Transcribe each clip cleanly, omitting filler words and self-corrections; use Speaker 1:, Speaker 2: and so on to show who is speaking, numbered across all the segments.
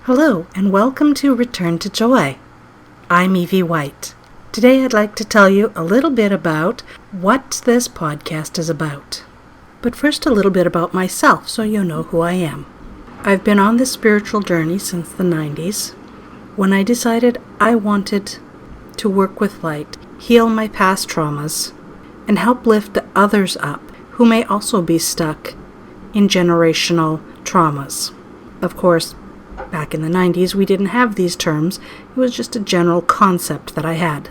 Speaker 1: Hello, and welcome to Return to Joy. I'm Evie White. Today I'd like to tell you a little bit about what this podcast is about. But first a little bit about myself so you know who I am. I've been on this spiritual journey since the 90s when I decided I wanted to work with light, heal my past traumas, and help lift others up who may also be stuck in generational traumas. Of course, back in the 90s, we didn't have these terms. It was just a general concept that I had.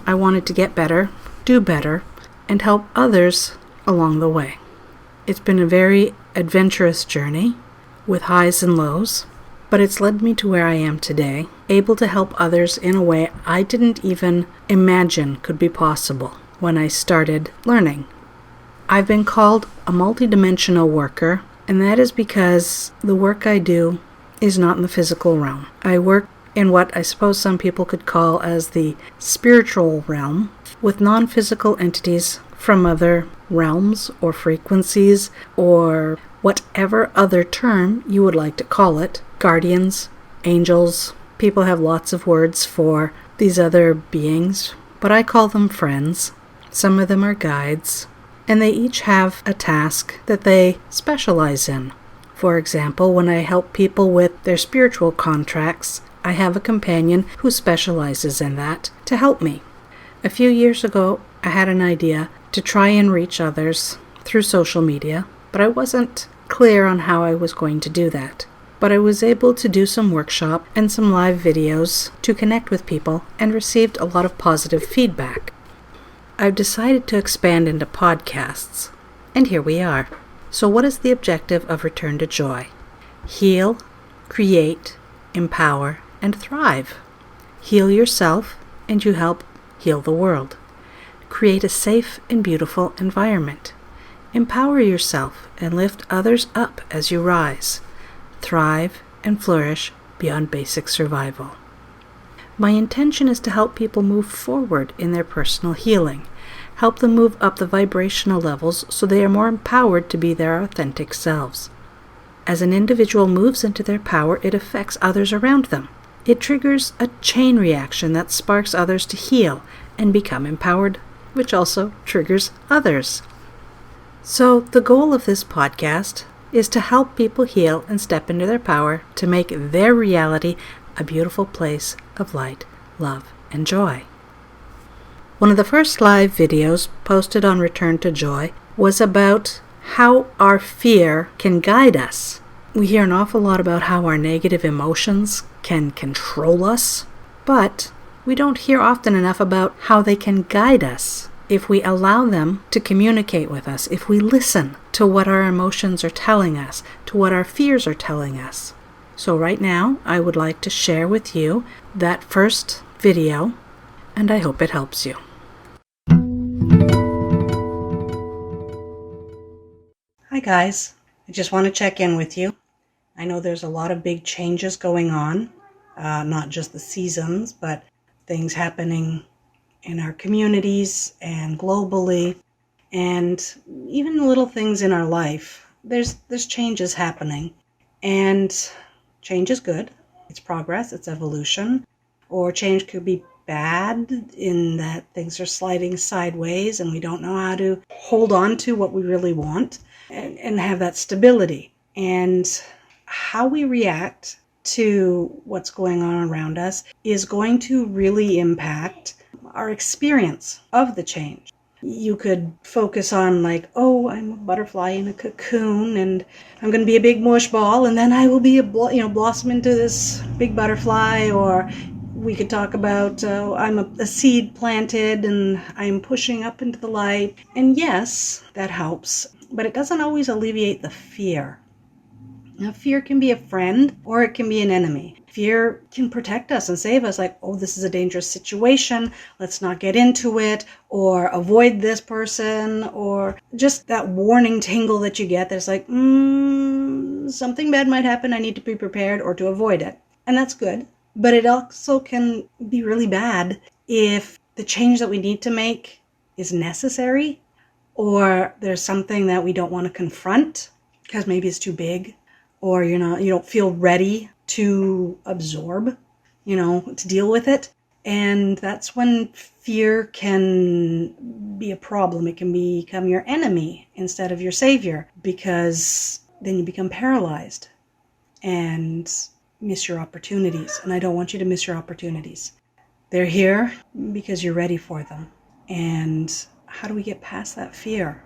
Speaker 1: I wanted to get better, do better, and help others along the way. It's been a very adventurous journey with highs and lows, but it's led me to where I am today, able to help others in a way I didn't even imagine could be possible when I started learning. I've been called a multidimensional worker, and that is because the work I do is not in the physical realm. I work in what I suppose some people could call as the spiritual realm, with non-physical entities from other realms or frequencies or whatever other term you would like to call it. Guardians, angels, people have lots of words for these other beings, but I call them friends. Some of them are guides, and they each have a task that they specialize in. For example, when I help people with their spiritual contracts, I have a companion who specializes in that to help me. A few years ago, I had an idea to try and reach others through social media, but I wasn't clear on how I was going to do that. But I was able to do some workshop and some live videos to connect with people and received a lot of positive feedback. I've decided to expand into podcasts, and here we are. So what is the objective of Return to Joy? Heal, create, empower, and thrive. Heal yourself, and you help heal the world. Create a safe and beautiful environment. Empower yourself and lift others up as you rise. Thrive and flourish beyond basic survival. My intention is to help people move forward in their personal healing. Help them move up the vibrational levels so they are more empowered to be their authentic selves. As an individual moves into their power, it affects others around them. It triggers a chain reaction that sparks others to heal and become empowered, which also triggers others. So the goal of this podcast is to help people heal and step into their power to make their reality a beautiful place of light, love, and joy. One of the first live videos posted on Return to Joy was about how our fear can guide us. We hear an awful lot about how our negative emotions can control us, but we don't hear often enough about how they can guide us if we allow them to communicate with us, if we listen to what our emotions are telling us, to what our fears are telling us. So right now, I would like to share with you that first video, and I hope it helps you. Hi guys, I just want to check in with you. I know there's a lot of big changes going on, not just the seasons, but things happening in our communities and globally, and even little things in our life. There's changes happening, and change is good. It's progress, it's evolution, or change could be bad in that things are sliding sideways and we don't know how to hold on to what we really want and have that stability. And how we react to what's going on around us is going to really impact our experience of the change. You could focus on like, oh, I'm a butterfly in a cocoon and I'm going to be a big mush ball and then I will be blossom into this big butterfly. Or we could talk about I'm a seed planted and I'm pushing up into the light. And yes, that helps, but it doesn't always alleviate the fear. Now, fear can be a friend or it can be an enemy. Fear can protect us and save us, like, oh, this is a dangerous situation, let's not get into it, or avoid this person, or just that warning tingle that you get that's like, something bad might happen, I need to be prepared or to avoid it. And that's good. But it also can be really bad if the change that we need to make is necessary, or there's something that we don't want to confront because maybe it's too big, or you don't feel ready to absorb, to deal with it. And that's when fear can be a problem. It can become your enemy instead of your savior, because then you become paralyzed and miss your opportunities. And I don't want you to miss your opportunities. They're here because you're ready for them. And how do we get past that fear?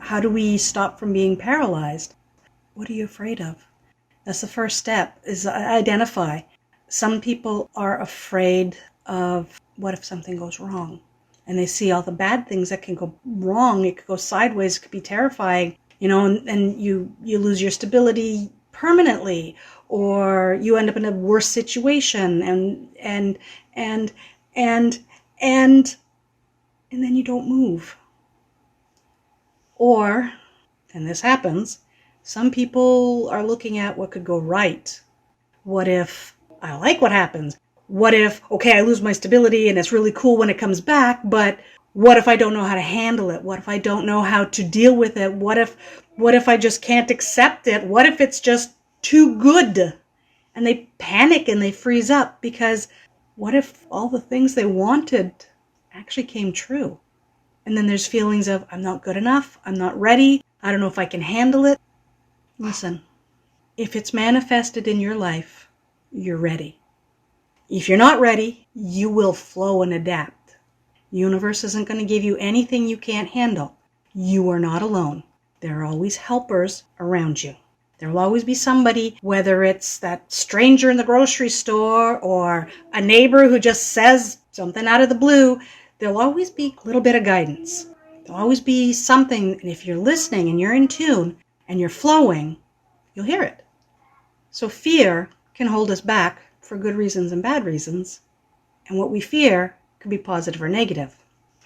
Speaker 1: How do we stop from being paralyzed? What are you afraid of? That's the first step, is identify. Some people are afraid of what if something goes wrong? And they see all the bad things that can go wrong. It could go sideways. It could be terrifying, and you lose your stability permanently, or you end up in a worse situation, and then you don't move. Or, and this happens, some people are looking at what could go right. What if I like what happens? What if, okay, I lose my stability and it's really cool when it comes back, but what if I don't know how to handle it? What if I don't know how to deal with it? What if I just can't accept it? What if it's just too good? And they panic and they freeze up, because what if all the things they wanted actually came true? And then there's feelings of, I'm not good enough, I'm not ready, I don't know if I can handle it. Listen, if it's manifested in your life, you're ready. If you're not ready, you will flow and adapt. The universe isn't going to give you anything you can't handle. You are not alone. There are always helpers around you. There will always be somebody, whether it's that stranger in the grocery store or a neighbor who just says something out of the blue. There'll always be a little bit of guidance. There'll always be something, and if you're listening and you're in tune and you're flowing, you'll hear it. So fear can hold us back for good reasons and bad reasons. And what we fear could be positive or negative.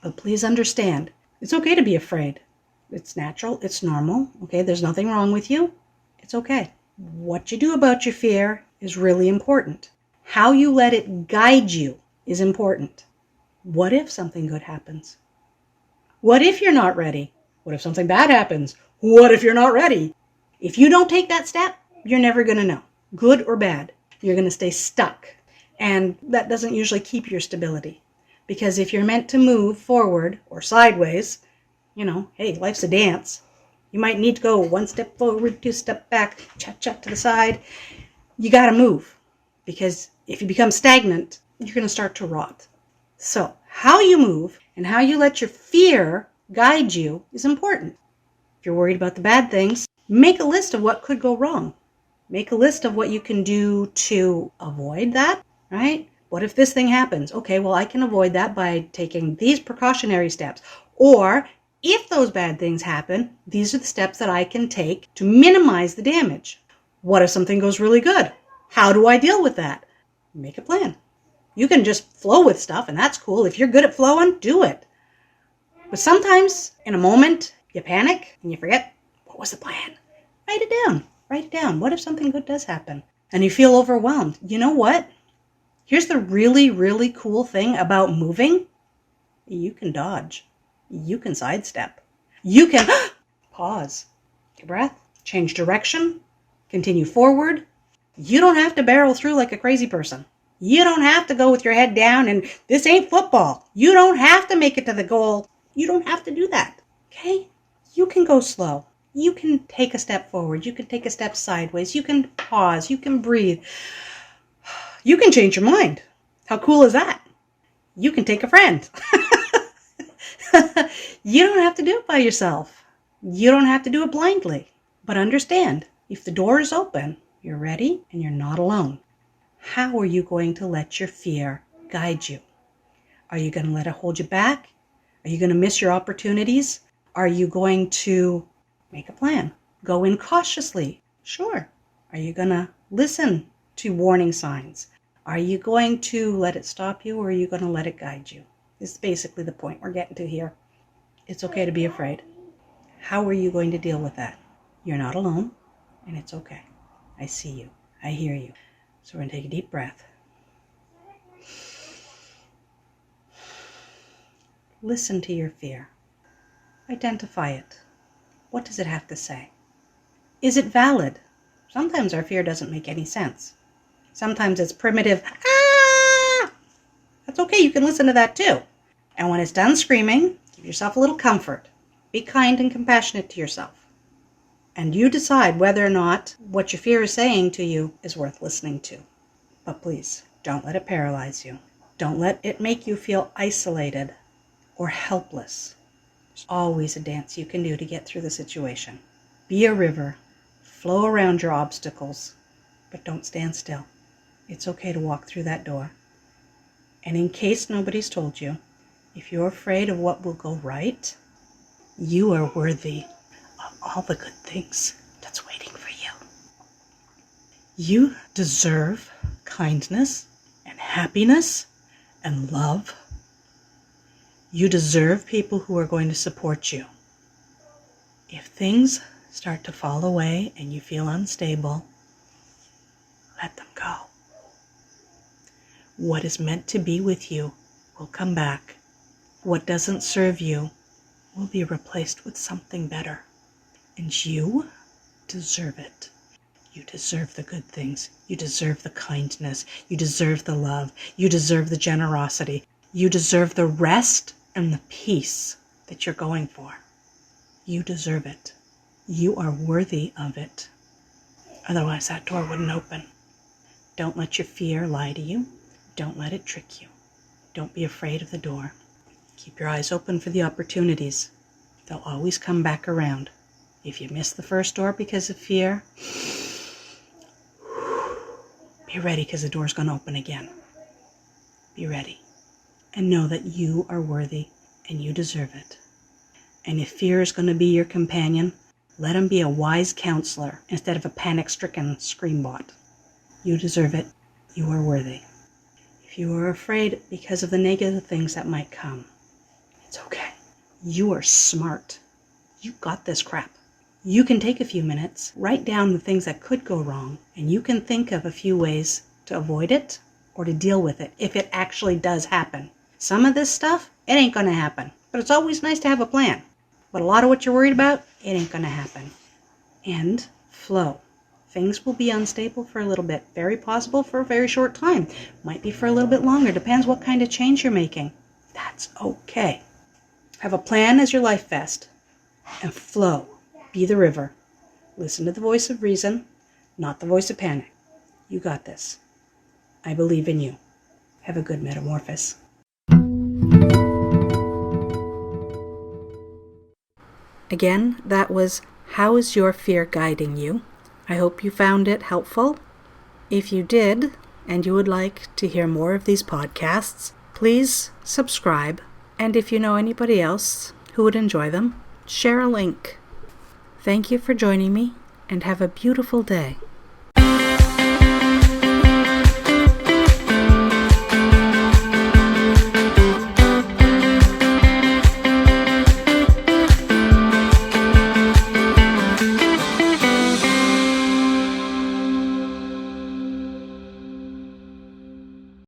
Speaker 1: But please understand, it's okay to be afraid. It's natural, it's normal, okay? There's nothing wrong with you. It's okay. What you do about your fear is really important. How you let it guide you is important. What if something good happens? What if you're not ready? What if something bad happens? What if you're not ready? If you don't take that step, you're never going to know, good or bad. You're going to stay stuck. And that doesn't usually keep your stability. Because if you're meant to move forward or sideways, hey, life's a dance. You might need to go one step forward, two step back, cha-cha to the side. You got to move. Because if you become stagnant, you're going to start to rot. So how you move and how you let your fear guide you is important. If you're worried about the bad things, make a list of what could go wrong. Make a list of what you can do to avoid that, right? What if this thing happens? Okay, well, I can avoid that by taking these precautionary steps. Or if those bad things happen, these are the steps that I can take to minimize the damage. What if something goes really good? How do I deal with that? Make a plan. You can just flow with stuff, and that's cool. If you're good at flowing, do it. But sometimes, in a moment, you panic and you forget, what was the plan? Write it down. Write it down. What if something good does happen? And you feel overwhelmed. You know what? Here's the really, really cool thing about moving. You can dodge. You can sidestep. You can pause. Take a breath. Change direction. Continue forward. You don't have to barrel through like a crazy person. You don't have to go with your head down and this ain't football. You don't have to make it to the goal. You don't have to do that. Okay? You can go slow. You can take a step forward. You can take a step sideways. You can pause. You can breathe. You can change your mind. How cool is that? You can take a friend. You don't have to do it by yourself. You don't have to do it blindly. But understand, if the door is open, you're ready and you're not alone. How are you going to let your fear guide you? Are you going to let it hold you back? Are you going to miss your opportunities? Are you going to make a plan? Go in cautiously. Sure. Are you going to listen to warning signs? Are you going to let it stop you, or are you going to let it guide you? This is basically the point we're getting to here. It's okay to be afraid. How are you going to deal with that? You're not alone, and it's okay. I see you. I hear you. So we're going to take a deep breath. Listen to your fear. Identify it. What does it have to say? Is it valid? Sometimes our fear doesn't make any sense. Sometimes it's primitive, ah! That's okay, you can listen to that too. And when it's done screaming, give yourself a little comfort. Be kind and compassionate to yourself. And you decide whether or not what your fear is saying to you is worth listening to. But please, don't let it paralyze you. Don't let it make you feel isolated or helpless. There's always a dance you can do to get through the situation. Be a river. Flow around your obstacles, but don't stand still. It's okay to walk through that door. And in case nobody's told you, if you're afraid of what will go right, you are worthy of all the good things that's waiting for you. You deserve kindness and happiness and love. You deserve people who are going to support you. If things start to fall away and you feel unstable, let them go. What is meant to be with you will come back. What doesn't serve you will be replaced with something better. And you deserve it. You deserve the good things. You deserve the kindness. You deserve the love. You deserve the generosity. You deserve the rest and the peace that you're going for. You deserve it. You are worthy of it. Otherwise, that door wouldn't open. Don't let your fear lie to you. Don't let it trick you. Don't be afraid of the door. Keep your eyes open for the opportunities. They'll always come back around. If you miss the first door because of fear, be ready because the door's going to open again. Be ready. And know that you are worthy and you deserve it. And if fear is going to be your companion, let him be a wise counselor instead of a panic-stricken screambot. You deserve it. You are worthy. If you are afraid because of the negative things that might come, it's okay. You are smart. You got this crap. You can take a few minutes, write down the things that could go wrong, and you can think of a few ways to avoid it or to deal with it if it actually does happen. Some of this stuff, it ain't going to happen. But it's always nice to have a plan. But a lot of what you're worried about, it ain't going to happen. And flow. Things will be unstable for a little bit. Very possible for a very short time. Might be for a little bit longer. Depends what kind of change you're making. That's okay. Have a plan as your life vest. And flow. Be the river. Listen to the voice of reason, not the voice of panic. You got this. I believe in you. Have a good metamorphosis. Again, that was How is Your Fear Guiding You? I hope you found it helpful. If you did, and you would like to hear more of these podcasts, please subscribe. And if you know anybody else who would enjoy them, share a link. Thank you for joining me, and have a beautiful day.